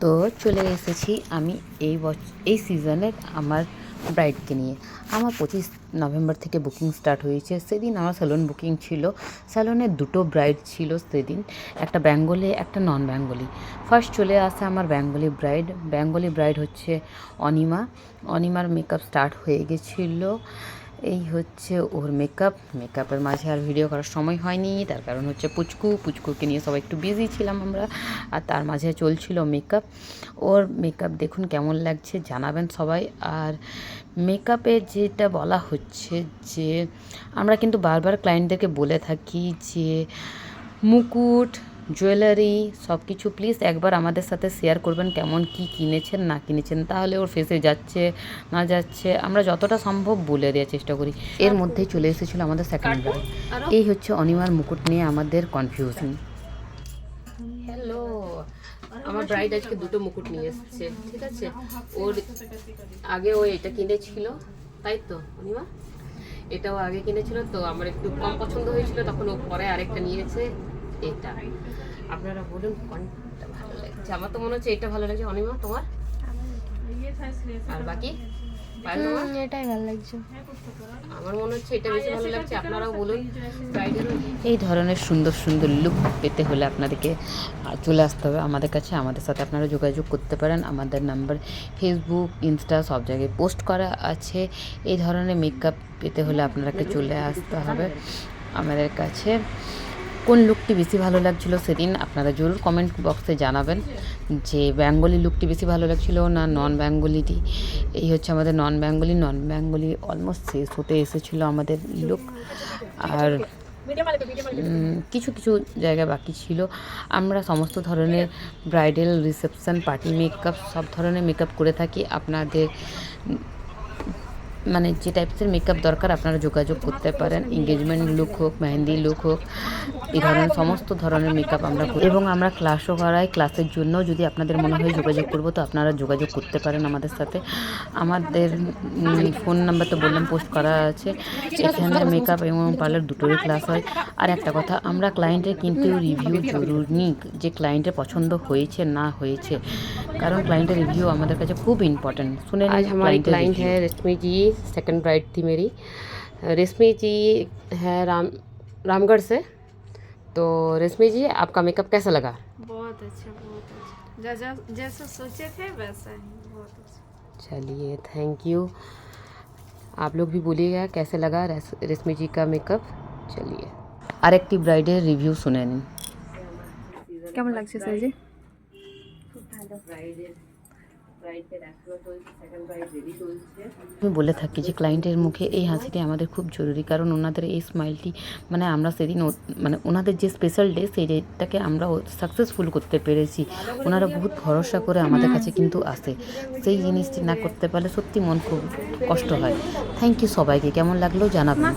তো চলে এসেছি আমি এই সিজনের আমার ব্রাইডকে নিয়ে। আমার 25 নভেম্বর থেকে বুকিং স্টার্ট হয়েছে। সেদিন আমার স্যালন বুকিং ছিল। স্যালনে দুটো ব্রাইড ছিল সেদিন, একটা বেঙ্গলি একটা নন বেঙ্গলি। ফার্স্ট চলে আসে আমার বেঙ্গলি ব্রাইড হচ্ছে অনিমার মেকআপ স্টার্ট হয়ে গেছিলো। এই হচ্ছে ওর মেকআপের মাঝে আর ভিডিও করার সময় হয়নি, তার কারণ হচ্ছে পুচকুকে নিয়ে সবাই একটু বিজি ছিলাম আমরা, আর তার মাঝে চলছিল মেকআপ। ওর মেকআপ দেখুন কেমন লাগছে জানাবেন সবাই। আর মেকআপে যেটা বলা হচ্ছে যে আমরা কিন্তু বারবার ক্লায়েন্টদেরকে বলে থাকি যে মুকুট, জুয়েলারি সব কিছু প্লিজ একবার আমাদের সাথে শেয়ার করবেন, কেমন কি কিনেছেন না কিনেছেন, তাহলে ওর ফেসে যাচ্ছে না যাচ্ছে আমরা যতটা সম্ভব বলে দেওয়ার চেষ্টা করি। এর মধ্যেই চলে এসেছিলো আমাদের সেকেন্ড ব্রাইড। এই হচ্ছে অনিমার মুকুট নিয়ে আমাদের কনফিউশন। হ্যালো, আমার ব্রাইড আজকে দুটো মুকুট নিয়ে এসেছে, ঠিক আছে। ওর আগে ও এটা কিনেছিল, তাই তো অনিমা? এটাও আগে কিনেছিল, তো আমার একটু কম পছন্দ হয়েছিল, তখন ও পরে আরেকটা নিয়েছে এটা। আপনারা বলুন কোনটা ভালো লাগছে? আমার তো মনে হচ্ছে এটা ভালো লাগছে। অনিমা তোমার? আর বাকি এটাই ভালো লাগছে। আমার মনে হচ্ছে এটা বেশি ভালো লাগছে। আপনারাও বলুন। এই ধরনের সুন্দর সুন্দর লুক পেতে হলে আপনাদেরকে চলে আসতে হবে আমাদের কাছে। আমাদের সাথে আপনারা যোগাযোগ করতে পারেন। আমাদের নাম্বার ফেসবুক, ইনস্টা সব জায়গায় পোস্ট করা আছে। এই ধরনের মেকআপ পেতে হলে আপনারাকে চলে আসতে হবে আমাদের কাছে। কোন লুকটি বেশি ভালো লাগছিল সেদিন আপনারা জরুর কমেন্ট বক্সে জানাবেন যে বেঙ্গলি লুকটি বেশি ভালো লাগছিল না নন বেঙ্গলিটি। এই হচ্ছে আমাদের নন বেঙ্গলি অলমোস্ট শেষ হতে এসেছিলো আমাদের লুক। আর কিছু কিছু জায়গা বাকি ছিল। আমরা সমস্ত ধরনের ব্রাইডাল, রিসেপশন, পার্টি মেকআপ সব ধরনের মেকআপ করে থাকি। আপনাদের মানে যে টাইপসের মেকআপ দরকার আপনারা যোগাযোগ করতে পারেন। এঙ্গেজমেন্ট লুক হোক, মেহেন্দি লুক হোক, এই ধরনের সমস্ত ধরনের মেকআপ আমরা করি এবং আমরা ক্লাসও করাই। ক্লাসের জন্য যদি আপনাদের মনে হয় যোগাযোগ করব তো আপনারা যোগাযোগ করতে পারেন আমাদের সাথে। আমাদের ফোন নাম্বার তো বললাম পোস্ট করা আছে। এখানে মেকআপ এবং পার্লার দুটোরই ক্লাস হয়। আর একটা কথা, আমরা ক্লায়েন্টের কিন্তু রিভিউ জরুরি, যে ক্লায়েন্টের পছন্দ হয়েছে না হয়েছে, কারণ ক্লায়েंटेर रिव्यू हमारे काছে খুব इम्पोर्टेंट। सुने आज हमारी क्लाइंट है रेशमी जी, सेकंड ब्राइड थी मेरी। रेशमी जी है रामगढ़ से। तो रेशमी जी आपका मेकअप कैसा लगा? बहुत अच्छा, बहुत अच्छा, जैसा सोचे थे वैसा ही, बहुत अच्छा। चलिए, थैंक यू। आप लोग भी बोलिएगा कैसे लगा रेशमी जी का मेकअप। चलिए আরেকটি ব্রাইডের রিভিউ শুনে নিন। কেমন লাগছে সাইজে? আমি বলে থাকি যে ক্লায়েন্টের মুখে এই হাসিটি আমাদের খুব জরুরি, কারণ ওনাদের এই স্মাইলটি মানে আমরা সেদিন মানে ওনাদের যে স্পেশাল ডে সেই ডেটাকে আমরা সাকসেসফুল করতে পেরেছি। ওনারা বহুত ভরসা করে আমাদের কাছে কিন্তু আসে। সেই জিনিসটি না করতে পারলে সত্যি মন খুব কষ্ট হয়। থ্যাংক ইউ সবাইকে। কেমন লাগলো জানাবেন।